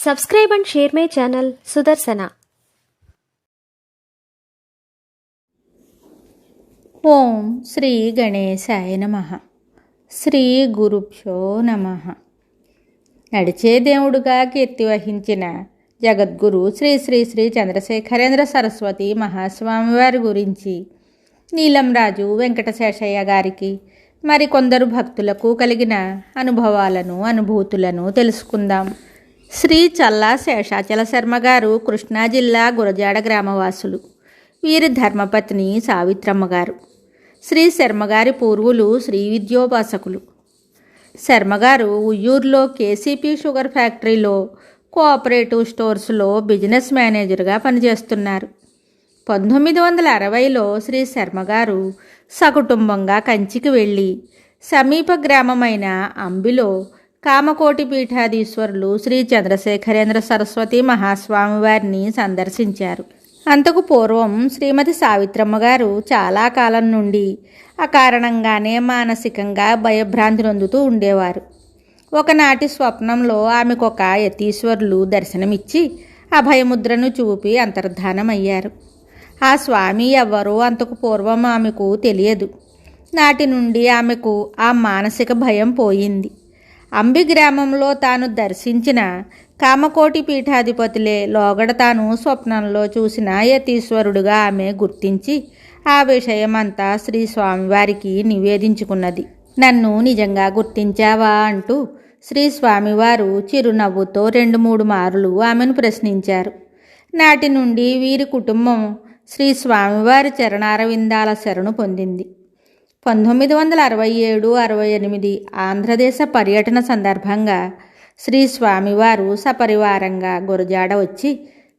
Subscribe and share my channel Sudarsana. ఓం శ్రీ గణేశాయ నమః. శ్రీ గురుభ్యో నమః. నడిచే దేవుడుగా కీర్తి వహించిన జగద్గురు శ్రీ శ్రీ శ్రీ చంద్రశేఖరేంద్ర సరస్వతి మహాస్వామివారి గురించి నీలంరాజు వెంకటశేషయ్య గారికి మరికొందరు భక్తులకు కలిగిన అనుభూతులను తెలుసుకుందాం. శ్రీ చల్లా శేషాచల శర్మ గారు కృష్ణా జిల్లా గురజాడ గ్రామవాసులు. వీరి ధర్మపత్ని సావిత్రమ్మ గారు. శ్రీ శర్మగారి పూర్వులు శ్రీ విద్యోపాసకులు. శర్మగారు ఉయ్యూరులో కేసీపీ షుగర్ ఫ్యాక్టరీలో కోఆపరేటివ్ స్టోర్స్లో బిజినెస్ మేనేజర్గా పనిచేస్తున్నారు. 1960లో శ్రీ శర్మగారు సకుటుంబంగా కంచికి వెళ్ళి సమీప గ్రామమైన అంబిలో కామకోటి పీఠాధీశ్వరులు శ్రీ చంద్రశేఖరేంద్ర సరస్వతి మహాస్వామివారిని సందర్శించారు. అంతకు పూర్వం శ్రీమతి సావిత్రమ్మ గారు చాలా కాలం నుండి అకారణంగానే మానసికంగా భయభ్రాంతి నొందుతూ ఉండేవారు. ఒకనాటి స్వప్నంలో ఆమెకొక యతీశ్వరులు దర్శనమిచ్చి అభయముద్రను చూపి అంతర్ధానమయ్యారు. ఆ స్వామి ఎవ్వరో అంతకు పూర్వం ఆమెకు తెలియదు. నాటి నుండి ఆమెకు ఆ మానసిక భయం పోయింది. అంబి గ్రామంలో తాను దర్శించిన కామకోటి పీఠాధిపతులే లోగడ తాను స్వప్నంలో చూసిన యతీశ్వరుడుగా ఆమె గుర్తించి ఆ విషయమంతా శ్రీ స్వామివారికి నివేదించుకున్నది. నన్ను నిజంగా గుర్తించావా అంటూ శ్రీ స్వామివారు చిరునవ్వుతో 2-3 మారులు ఆమెను ప్రశ్నించారు. నాటి నుండి వీరి కుటుంబం శ్రీ స్వామివారి చరణారవిందాల శరణు పొందింది. 1967-68 ఆంధ్రదేశ పర్యటన సందర్భంగా శ్రీ స్వామివారు సపరివారంగా గురజాడ వచ్చి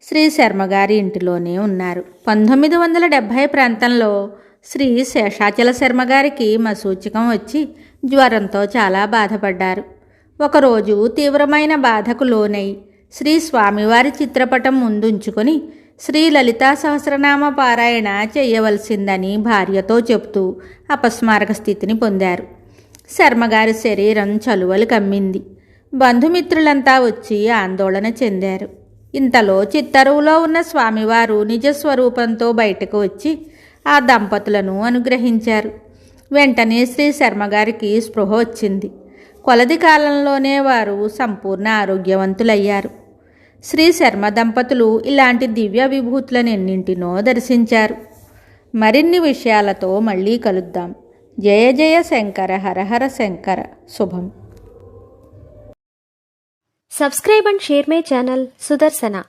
శ్రీ శర్మగారి ఇంటిలోనే ఉన్నారు. 1970 ప్రాంతంలో శ్రీ శేషాచల శర్మగారికి మసూచకం వచ్చి జ్వరంతో చాలా బాధపడ్డారు. ఒకరోజు తీవ్రమైన బాధకు లోనై శ్రీ స్వామివారి చిత్రపటం ముందుంచుకొని శ్రీ లలితా సహస్రనామ పారాయణ చేయవలసిందని భార్యతో చెప్తూ అపస్మారక స్థితిని పొందారు. శర్మగారి శరీరం చలువలు కమ్మింది. బంధుమిత్రులంతా వచ్చి ఆందోళన చెందారు. ఇంతలో చిత్తరువులో ఉన్న స్వామివారు నిజస్వరూపంతో బయటకు వచ్చి ఆ దంపతులను అనుగ్రహించారు. వెంటనే శ్రీ శర్మగారికి స్పృహ వచ్చింది. కొలది కాలంలోనే వారు సంపూర్ణ ఆరోగ్యవంతులయ్యారు. శ్రీ శర్మ దంపతులు ఇలాంటి దివ్య విభూతులను ఎన్నింటినో దర్శించారు. మరిన్ని విషయాలతో మళ్ళీ కలుద్దాం. జయ జయ శంకర హర హర శంకర. శుభం. Subscribe and share my channel Sudarsana.